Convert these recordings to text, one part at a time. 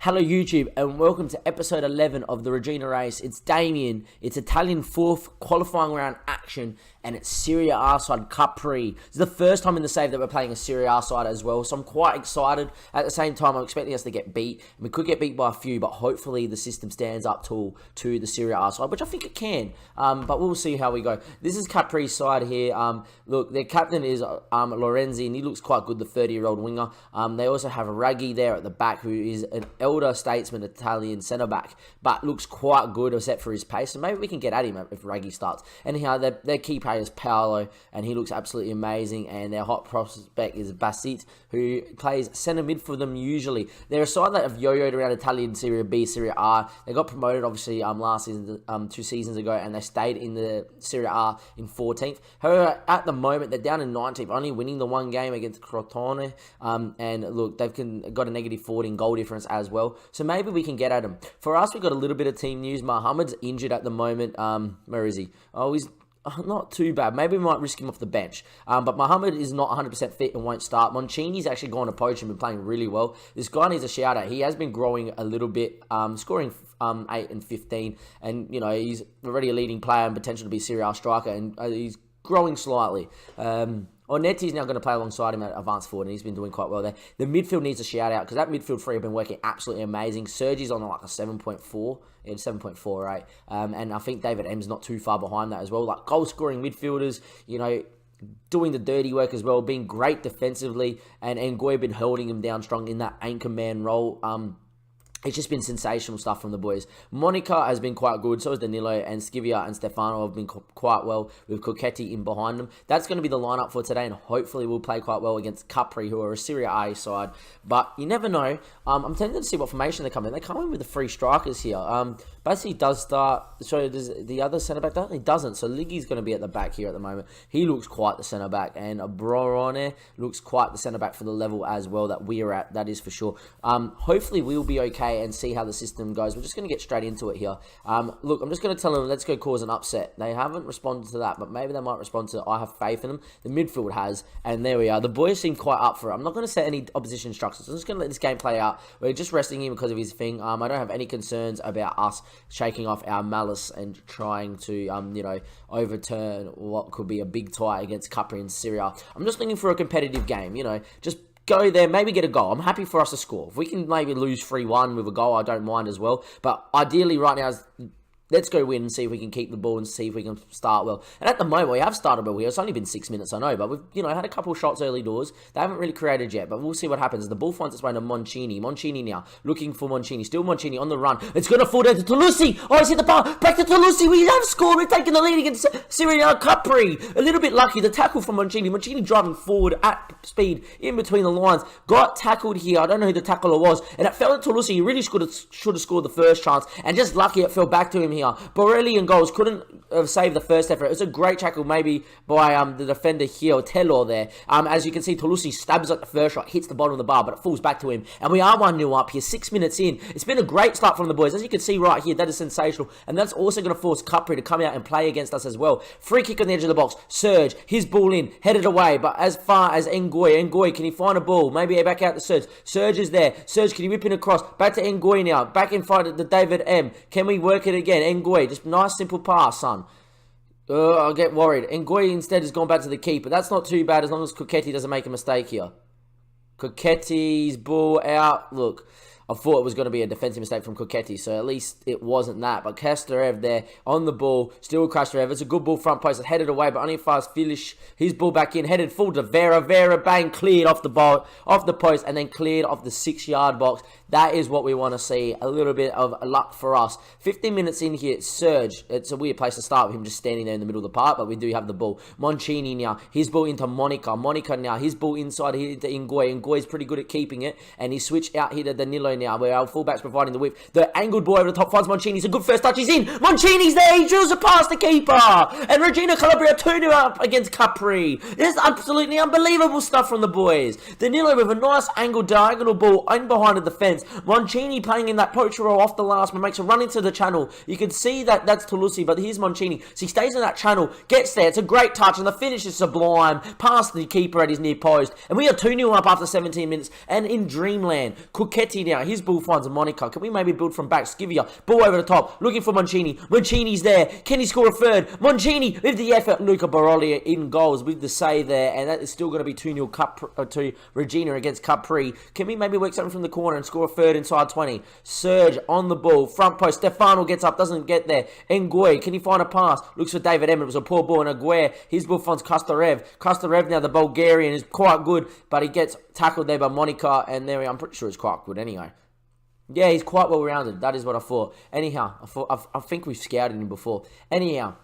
Hello YouTube and welcome to episode 11 of the Reggina race. It's Damien, it's Italian 4th qualifying round action, and it's Seria A side Capri. It's the first time in the save that we're playing a Seria A side as well, so I'm quite excited. At the same time, I'm expecting us to get beat. We could get beat by a few, but hopefully the system stands up to the Seria A side, which I think it can, but we'll see how we go. This is Capri's side here. Look, their captain is Lorenzi, and he looks quite good, the 30-year-old winger. They also have Raggi there at the back, who is an elder statesman Italian centre-back, but looks quite good except for his pace, so maybe we can get at him if Raggi starts. Anyhow, their key player is Paolo, and he looks absolutely amazing, and their hot prospect is Basit, who plays centre mid for them usually. They're a side that have yo-yoed around Italian Serie B, Serie A. They got promoted, obviously, last season, 2 seasons ago, and they stayed in the Serie A in 14th. However, at the moment, they're down in 19th, only winning the one game against Crotone, and look, they've got a negative 14 goal difference as well. So maybe we can get at him. For us, we've got a little bit of team news. Mohamed's injured at the moment. Where is he? Oh, he's not too bad. Maybe we might risk him off the bench. But Mohamed is not 100% fit and won't start. Mancini's actually gone to poach and been playing really well. This guy needs a shout out. He has been growing a little bit, scoring 8 and 15. And, you know, he's already a leading player and potential to be a Serie A striker. And he's growing slightly. Onetti's now going to play alongside him at advanced forward, and he's been doing quite well there. The midfield needs a shout out because that midfield three have been working absolutely amazing. Sergi's on like a 7.4. It's 7.4, right? And I think David M's not too far behind that as well. Like goal scoring midfielders, you know, doing the dirty work as well, being great defensively, and Ngoy been holding him down strong in that anchor man role. It's just been sensational stuff from the boys. Monica has been quite good, so has Danilo, and Skivia and Stefano have been quite well with Cocchetti in behind them. That's going to be the lineup for today, and hopefully we'll play quite well against Capri, who are a Serie A side. But you never know. I'm tempted to see what formation they come in. They come in with the 3 strikers here. Basically, does start. So does the other centre back? He doesn't. So Liggy's going to be at the back here at the moment. He looks quite the centre back, and Brorone looks quite the centre back for the level as well that we are at. That is for sure. Hopefully we'll be okay and see how the system goes. We're just going to get straight into it here. Look, I'm just going to tell them, let's go cause an upset. They haven't responded to that, but maybe they might respond to, I have faith in them. The midfield has, and there we are. The boys seem quite up for it. I'm not going to set any opposition instructions. I'm just going to let this game play out. We're just resting him because of his thing. I don't have any concerns about us shaking off our malice and trying to, you know, overturn what could be a big tie against Capri and Seria. I'm just looking for a competitive game, you know, just go there, maybe get a goal. I'm happy for us to score. If we can maybe lose 3-1 with a goal, I don't mind as well. But ideally right now, let's go win and see if we can keep the ball and see if we can start well. And at the moment, we have started well here. It's only been 6 minutes, I know, but we've, you know, had a couple of shots early doors. They haven't really created yet, but we'll see what happens. The ball finds its way to Mancini. Mancini now, looking for Mancini. Still Mancini on the run. It's going to fall down to Tolucci. Oh, he's hit the bar. Back to Tolucci. We have scored. We're taking the lead against Seria Capri. A little bit lucky. The tackle from Mancini. Mancini driving forward at speed in between the lines. Got tackled here. I don't know who the tackler was. And it fell to Tolucci. He really should have scored the first chance. And just lucky it fell back to him here. Borelli and goals couldn't save the first effort. It was a great tackle maybe by the defender here, Tello there. As you can see, Tolucci stabs at the first shot, hits the bottom of the bar, but it falls back to him. And we are 1-0 up here, 6 minutes in. It's been a great start from the boys. As you can see right here, that is sensational. And that's also going to force Capri to come out and play against us as well. Free kick on the edge of the box. Serge, his ball in, headed away. But as far as Ngoy, can he find a ball? Maybe back out to Serge. Serge is there. Serge, can he whip in across? Back to Ngoy now. Back in front of the David M. Can we work it again? Ngoy, just nice simple pass, son. I'll get worried. Ngoy instead has gone back to the keeper. That's not too bad as long as Cocchetti doesn't make a mistake here. Cochetti's ball out. Look, I thought it was going to be a defensive mistake from Cocchetti, so at least it wasn't that. But Kasterev there on the ball, still Kasterev. It's a good ball front post, headed away, but only fast finish. His ball back in, headed full to Vera. Vera, bang, cleared off the ball, off the post, and then cleared off the 6-yard box. That is what we want to see. A little bit of luck for us. 15 minutes in here, Serge. It's a weird place to start with him just standing there in the middle of the park, but we do have the ball. Mancini now. His ball into Monica. Monica now. His ball inside here to Ngoy. Ngoy's pretty good at keeping it, and he switched out here to Danilo now, where our fullback's providing the whip. The angled ball over the top finds Mancini. It's a good first touch. He's in. Mancini's there. He drills it past the keeper. And Reggina Calabria 2-2 up against Capri. This is absolutely unbelievable stuff from the boys. Danilo with a nice angled diagonal ball in behind the defence. defense. Moncini playing in that poacher role off the last man, makes a run into the channel. You can see that that's Toulouse, but here's Moncini. So he stays in that channel, gets there. It's a great touch, and the finish is sublime. Past the keeper at his near post. And we are 2-0 up after 17 minutes. And in dreamland, Cucchetti now. His ball finds a Monica. Can we maybe build from back? Scivia, ball over the top, looking for Moncini. Moncini's there. Can he score a third? Moncini with the effort. Luca Baroli in goals with the save there. And that is still going to be 2-0 to Reggina against Capri. Can we maybe work something from the corner and score a third inside 20? Serge on the ball. Front post. Stefano gets up. Doesn't get there. Ngoy, can he find a pass? Looks for David Emmett. It was a poor ball. And Aguirre, his ball finds Kastarev. Kastarev now, the Bulgarian, is quite good. But he gets tackled there by Monica. And there, I'm pretty sure it's quite good anyway. Yeah, he's quite well rounded. That is what I thought. Anyhow, I think we've scouted him before. Anyhow,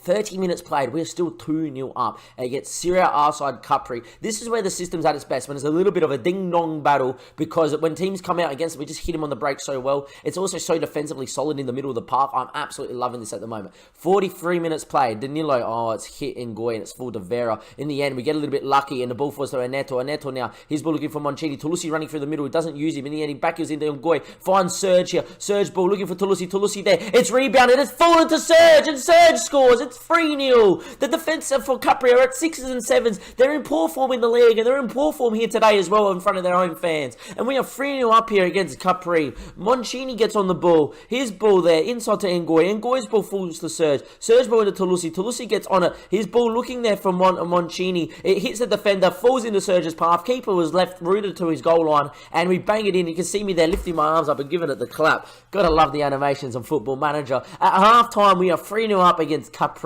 30 minutes played, we're still 2-0 up against Seria R-side Capri. This is where the system's at its best, when it's a little bit of a ding-dong battle, because when teams come out against it, we just hit them on the break so well. It's also so defensively solid in the middle of the park. I'm absolutely loving this at the moment. 43 minutes played. Danilo, oh, it's hit Ngoy and it's full to Vera. In the end, we get a little bit lucky and the ball falls to Aneto. Aneto now, his ball looking for Moncini. Toulouse running through the middle. He doesn't use him. In the end, he back goes into Ngoy. Finds Serge here. Serge ball looking for Toulouse. Toulouse there. It's rebounded. It's fallen to Serge and Serge scores. It's 3-0. The defense for Capri are at 6s and 7s. They're in poor form in the league, and they're in poor form here today as well in front of their own fans. And we are 3-0 up here against Capri. Moncini gets on the ball. His ball there, inside to Ngoy. Ngoy's ball falls to Serge. Serge ball into Toulouse. Toulouse gets on it. His ball looking there from Moncini. It hits the defender, falls into Serge's path. Keeper was left rooted to his goal line, and we bang it in. You can see me there lifting my arms up and giving it the clap. Gotta love the animations on Football Manager. At half-time, we are 3-0 up against Capri.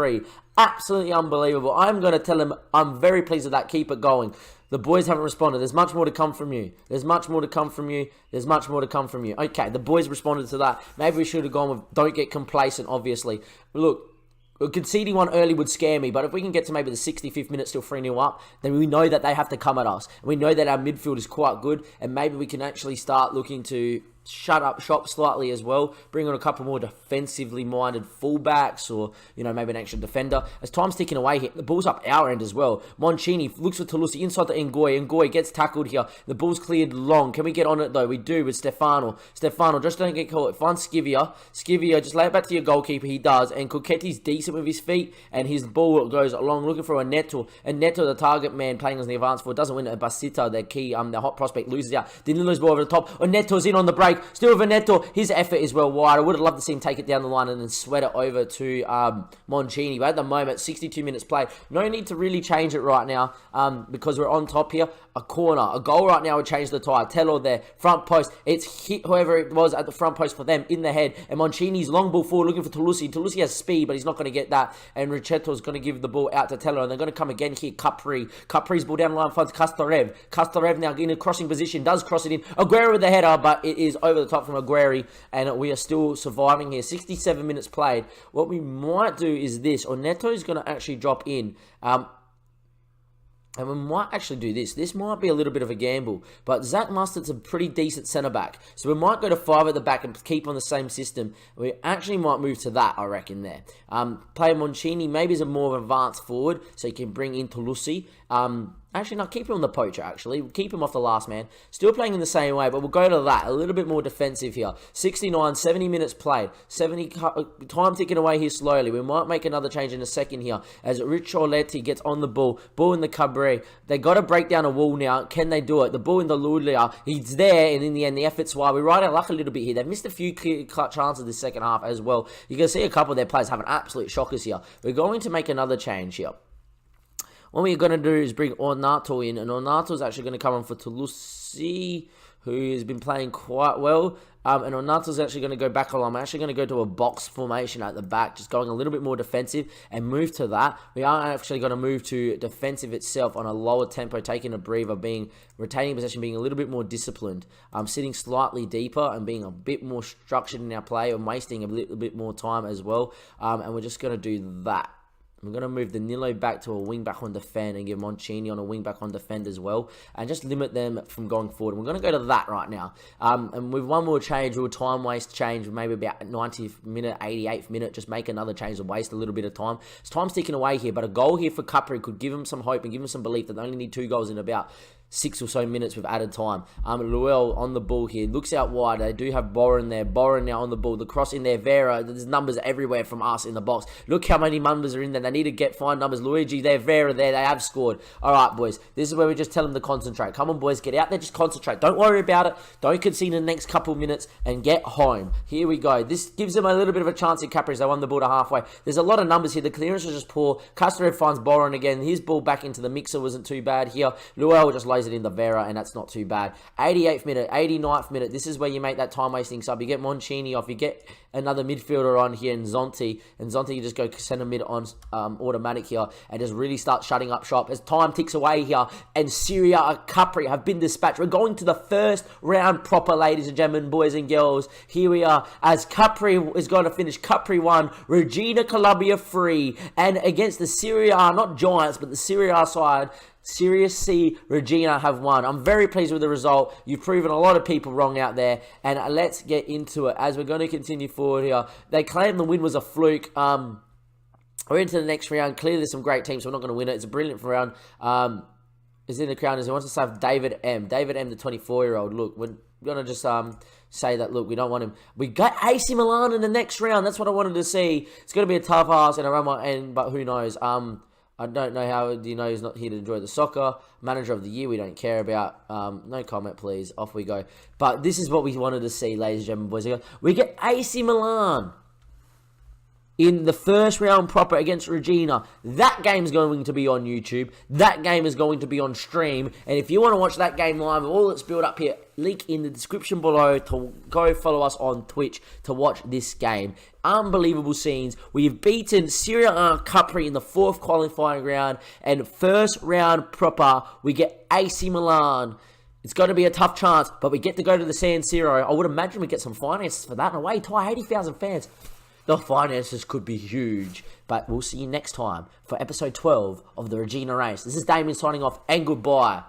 Absolutely unbelievable. I'm going to tell him I'm very pleased with that. Keep it going. The boys haven't responded. There's much more to come from you. There's much more to come from you. There's much more to come from you. Okay, the boys responded to that. Maybe we should have gone with don't get complacent, obviously. Look, conceding one early would scare me, but if we can get to maybe the 65th minute still 3-0 up, then we know that they have to come at us. We know that our midfield is quite good, and maybe we can actually start looking to shut up shop slightly as well. Bring on a couple more defensively minded fullbacks, or, maybe an extra defender. As time's ticking away here, the ball's up our end as well. Moncini looks for Toulouse inside to Ngoy. Ngoy gets tackled here. The ball's cleared long. Can we get on it though? We do with Stefano. Stefano, just don't get caught. Find Scivia. Scivia, just lay it back to your goalkeeper. He does. And Cucchetti's decent with his feet, and his ball goes along looking for Aneto. Aneto, the target man, playing as the advance forward, doesn't win it. Basita, their key, the hot prospect, loses out. Danilo's ball over the top. Aneto's in on the break. Still with Aneto. His effort is well wide. I would have loved to see him take it down the line and then sweat it over to Moncini. But at the moment, 62 minutes played. No need to really change it right now because we're on top here. A corner, a goal right now would change the tide. Tello there, front post. It's hit whoever it was at the front post for them in the head. And Moncini's long ball forward looking for Toulouse. Toulouse has speed, but he's not going to get that. And Ricchetto's going to give the ball out to Tello. And they're going to come again here. Capri. Capri's ball down the line finds Kastarev. Kastarev now in a crossing position. Does cross it in. Aguirre with the header, but it is over the top from Aguirre. And we are still surviving here. 67 minutes played. What we might do is this. Oneto's going to actually drop in. And we might actually do this. This might be a little bit of a gamble. But Zach Mustard's a pretty decent centre-back. So we might go to 5 at the back and keep on the same system. We actually might move to that, I reckon, there. Play Moncini maybe as a more advanced forward. So you can bring in Toulouse. Actually, no, keep him on the poacher, actually. Keep him off the last man. Still playing in the same way, but we'll go to that. A little bit more defensive here. 69, 70 minutes played. 70, time ticking away here slowly. We might make another change in a second here. As Rich Orletti gets on the ball. Ball in the Cabre. They got to break down a wall now. Can they do it? The ball in the Lulia. He's there, and in the end, the effort's wide. We ride our luck a little bit here. They've missed a few clear cut chances this second half as well. You can see a couple of their players having absolute shockers here. We're going to make another change here. What we're going to do is bring Ornato in, and Ornato's actually going to come on for Toulouse, who has been playing quite well. And Ornato's actually going to go back along. I'm actually going to go to a box formation at the back, just going a little bit more defensive and move to that. We are actually going to move to defensive itself on a lower tempo, taking a breather, retaining possession, being a little bit more disciplined, sitting slightly deeper and being a bit more structured in our play and wasting a little bit more time as well. And we're just going to do that. We're going to move Danilo back to a wing-back on defend and give Moncini on a wing-back on defend as well. And just limit them from going forward. We're going to go to that right now. And with one more change, we'll time waste change, maybe about 90th minute, 88th minute. Just make another change and waste a little bit of time. So time's ticking away here. But a goal here for Capri could give them some hope and give them some belief that they only need 2 goals in about 6 or so minutes with added time. Luel on the ball here, looks out wide. They do have Boren there. Boren now on the ball. The cross in there, Vera. There's numbers everywhere from us in the box. Look how many numbers are in there. They need to find numbers. Luigi there, Vera there. They have scored. All right, boys. This is where we just tell them to concentrate. Come on, boys. Get out there. Just concentrate. Don't worry about it. Don't concede in the next couple minutes and get home. Here we go. This gives them a little bit of a chance in Capri as they won the ball to halfway. There's a lot of numbers here. The clearance was just poor. Castarev finds Boren again. His ball back into the mixer wasn't too bad here. Luel just lays it in the Vera, and that's not too bad. 88th minute, 89th minute. This is where you make that time-wasting sub. You get Moncini off. You get another midfielder on here in Zonti. And Zonti, you just go center mid on automatic here and just really start shutting up shop as time ticks away here. And Seria and Capri have been dispatched. We're going to the first round proper, ladies and gentlemen, boys and girls. Here we are as Capri is going to finish. Capri 1, Reggina Columbia 3. And against the Seria, not Giants, but the Seria side, Seria C, Reggina have won. I'm very pleased with the result. You've proven a lot of people wrong out there. And let's get into it as we're going to continue forward here. They claim the win was a fluke. We're into the next round. Clearly, there's some great teams, so we're not going to win it. It's a brilliant round. Is in the crown as he wants to say David M. David M, the 24-year-old. Look, we're going to just say that, look, we don't want him. We got AC Milan in the next round. That's what I wanted to see. It's going to be a tough ask and a run might end, but who knows? I don't know how. Do you know he's not here to enjoy the soccer? Manager of the year, we don't care about. No comment, please. Off we go. But this is what we wanted to see, ladies and gentlemen, boys and girls. We get AC Milan in the first round proper against Reggina. That game's going to be on YouTube. That game is going to be on stream. And if you want to watch that game live, all that's built up here, link in the description below to go follow us on Twitch to watch this game. Unbelievable scenes. We've beaten Seria and Capri in the 4th qualifying round. And first round proper, we get AC Milan. It's going to be a tough chance, but we get to go to the San Siro. I would imagine we get some finances for that. In a way, 80,000 fans. The finances could be huge, but we'll see you next time for episode 12 of the Reggina race. This is Damien signing off, and goodbye.